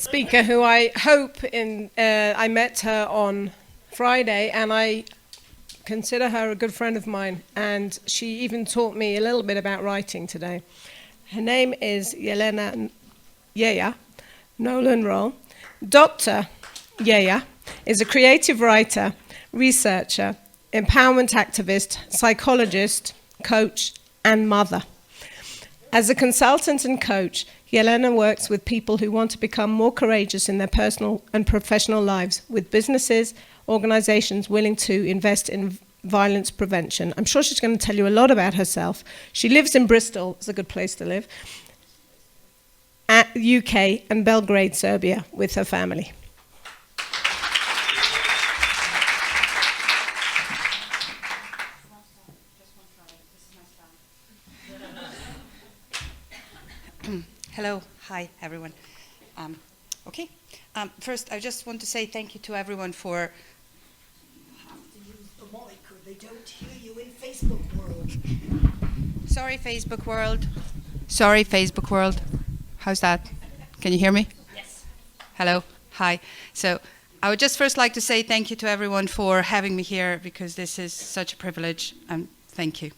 speaker who I hope I met her on Friday, and I consider her a good friend of mine, and she even taught me a little bit about writing today. Her name is Jelena Nolan-Roll. Dr. Yaya is a creative writer, researcher, empowerment activist, psychologist, coach, and mother. As a consultant and coach, Jelena works with people who want to become more courageous in their personal and professional lives, with businesses, organizations willing to invest in violence prevention. I'm sure she's going to tell you a lot about herself. She lives in Bristol, it's a good place to live, at UK and Belgrade, Serbia, with her family. Hello, hi everyone. First, I just want to say thank you to everyone for. You have to use the mic, or they don't hear you in Facebook world. Sorry, Facebook world. Sorry, Facebook world. How's that? Can you hear me? Yes. Hello, hi. So, I would just first like to say thank you to everyone for having me here, because this is such a privilege. Thank you.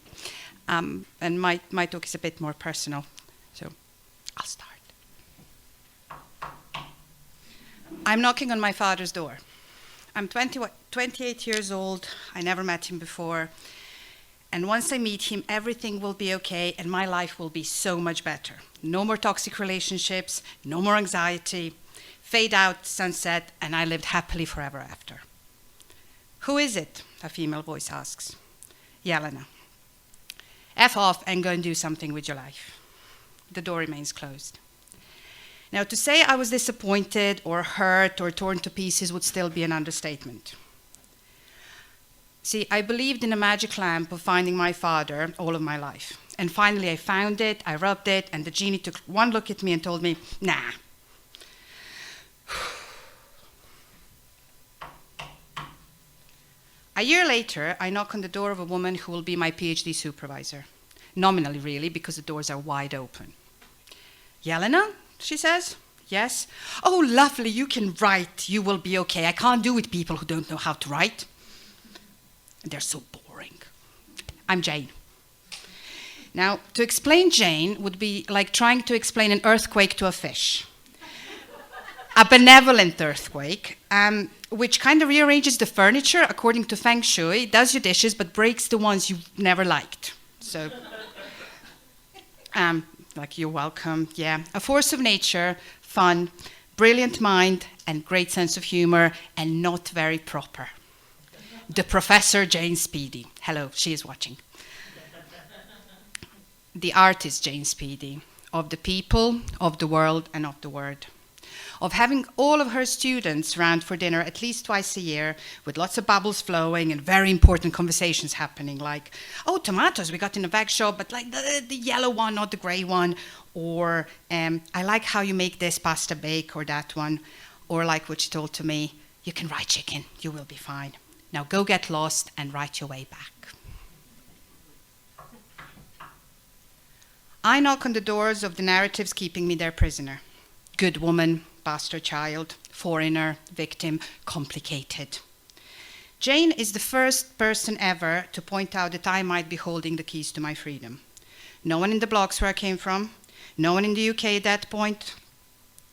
And my talk is a bit more personal. So, I'll start. I'm knocking on my father's door. I'm 28 years old. I never met him before. And once I meet him, everything will be okay and my life will be so much better. No more toxic relationships, no more anxiety, fade out, sunset, and I lived happily forever after. Who is it? A female voice asks. Jelena. F off and go and do something with your life. The door remains closed. Now, to say I was disappointed or hurt or torn to pieces would still be an understatement. See, I believed in a magic lamp of finding my father all of my life. And finally I found it, I rubbed it, and the genie took one look at me and told me, nah. A year later, I knock on the door of a woman who will be my PhD supervisor. Nominally, really, because the doors are wide open. Jelena? She says. Yes. Oh, lovely, you can write. You will be okay. I can't do with people who don't know how to write. They're so boring. I'm Jane. Now, to explain Jane would be like trying to explain an earthquake to a fish. A benevolent earthquake, which kind of rearranges the furniture according to Feng Shui, does your dishes, but breaks the ones you've never liked. So, like, you're welcome, yeah. A force of nature, fun, brilliant mind, and great sense of humor, and not very proper. The Professor Jane Speedy. Hello, she is watching. The artist Jane Speedy, of the people, of the world, and of the word. Of having all of her students round for dinner at least twice a year, with lots of bubbles flowing and very important conversations happening, like, oh, tomatoes we got in a bag shop, but like the yellow one, not the gray one, or I like how you make this pasta bake, or that one, or like what she told to me, you can write chicken, you will be fine. Now go get lost and write your way back. I knock on the doors of the narratives keeping me their prisoner. Good woman, bastard child, foreigner, victim, complicated. Jane is the first person ever to point out that I might be holding the keys to my freedom. No one in the blocks where I came from, no one in the UK at that point,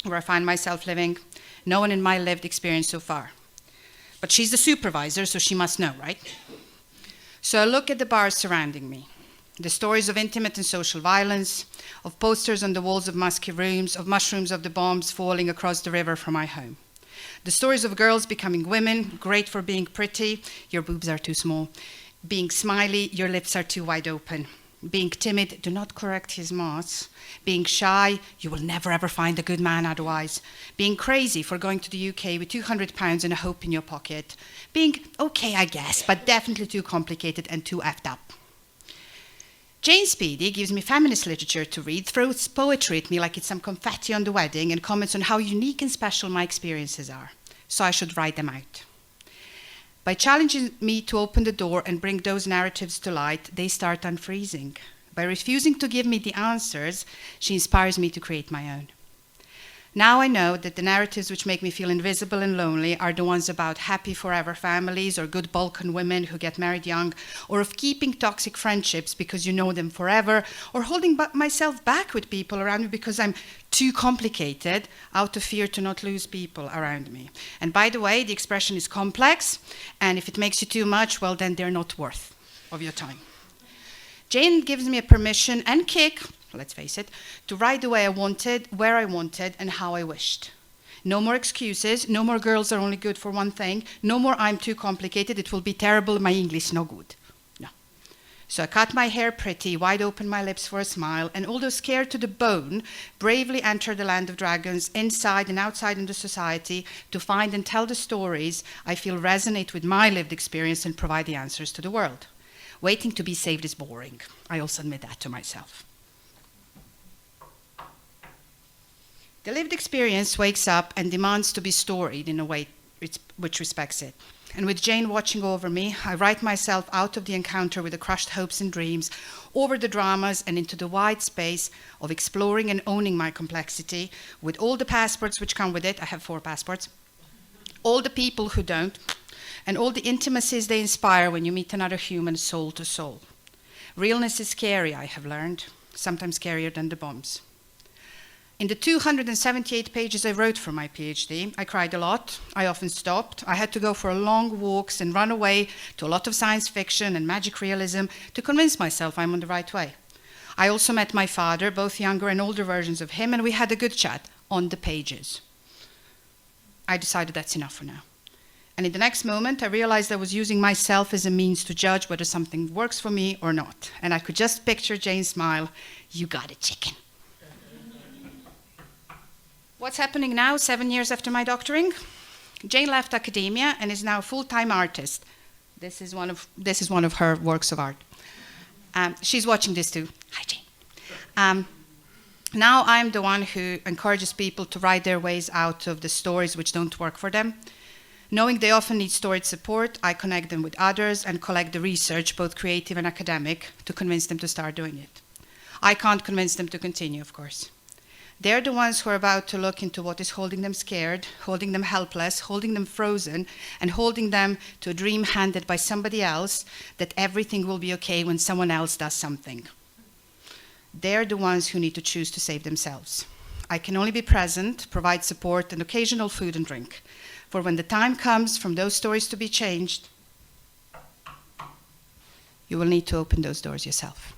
where I find myself living, no one in my lived experience so far. But she's the supervisor, so she must know, right? So I look at the bars surrounding me. The stories of intimate and social violence, of posters on the walls of musky rooms, of mushrooms of the bombs falling across the river from my home. The stories of girls becoming women, great for being pretty, your boobs are too small. Being smiley, your lips are too wide open. Being timid, do not correct his mass. Being shy, you will never ever find a good man otherwise. Being crazy for going to the UK with £200 and a hope in your pocket. Being okay, I guess, but definitely too complicated and too effed up. Jane Speedy gives me feminist literature to read, throws poetry at me like it's some confetti on the wedding, and comments on how unique and special my experiences are. So I should write them out. By challenging me to open the door and bring those narratives to light, they start unfreezing. By refusing to give me the answers, she inspires me to create my own. Now I know that the narratives which make me feel invisible and lonely are the ones about happy forever families or good Balkan women who get married young, or of keeping toxic friendships because you know them forever, or holding myself back with people around me because I'm too complicated out of fear to not lose people around me. And by the way, the expression is complex, and if it makes you too much, well, then they're not worth of your time. Jane gives me a permission and kick, let's face it, to write the way I wanted, where I wanted, and how I wished. No more excuses, no more girls are only good for one thing, no more I'm too complicated, it will be terrible, my English no good. No. So I cut my hair pretty, wide open my lips for a smile, and although scared to the bone, bravely enter the land of dragons, inside and outside in the society, to find and tell the stories I feel resonate with my lived experience and provide the answers to the world. Waiting to be saved is boring. I also admit that to myself. The lived experience wakes up and demands to be storied in a way which respects it. And with Jane watching over me, I write myself out of the encounter with the crushed hopes and dreams, over the dramas and into the wide space of exploring and owning my complexity, with all the passports which come with it. I have 4 passports. All the people who don't, and all the intimacies they inspire when you meet another human soul to soul. Realness is scary, I have learned, sometimes scarier than the bombs. In the 278 pages I wrote for my PhD, I cried a lot. I often stopped. I had to go for long walks and run away to a lot of science fiction and magic realism to convince myself I'm on the right way. I also met my father, both younger and older versions of him, and we had a good chat on the pages. I decided that's enough for now. And in the next moment, I realized I was using myself as a means to judge whether something works for me or not. And I could just picture Jane's smile. You got it, chicken. What's happening now, 7 years after my doctoring? Jane left academia and is now a full-time artist. This is one of her works of art. She's watching this too. Hi, Jane. Now I'm the one who encourages people to write their ways out of the stories which don't work for them. Knowing they often need storage support, I connect them with others and collect the research, both creative and academic, to convince them to start doing it. I can't convince them to continue, of course. They're the ones who are about to look into what is holding them scared, holding them helpless, holding them frozen, and holding them to a dream handed by somebody else that everything will be okay when someone else does something. They're the ones who need to choose to save themselves. I can only be present, provide support, and occasional food and drink. For when the time comes for those stories to be changed, you will need to open those doors yourself.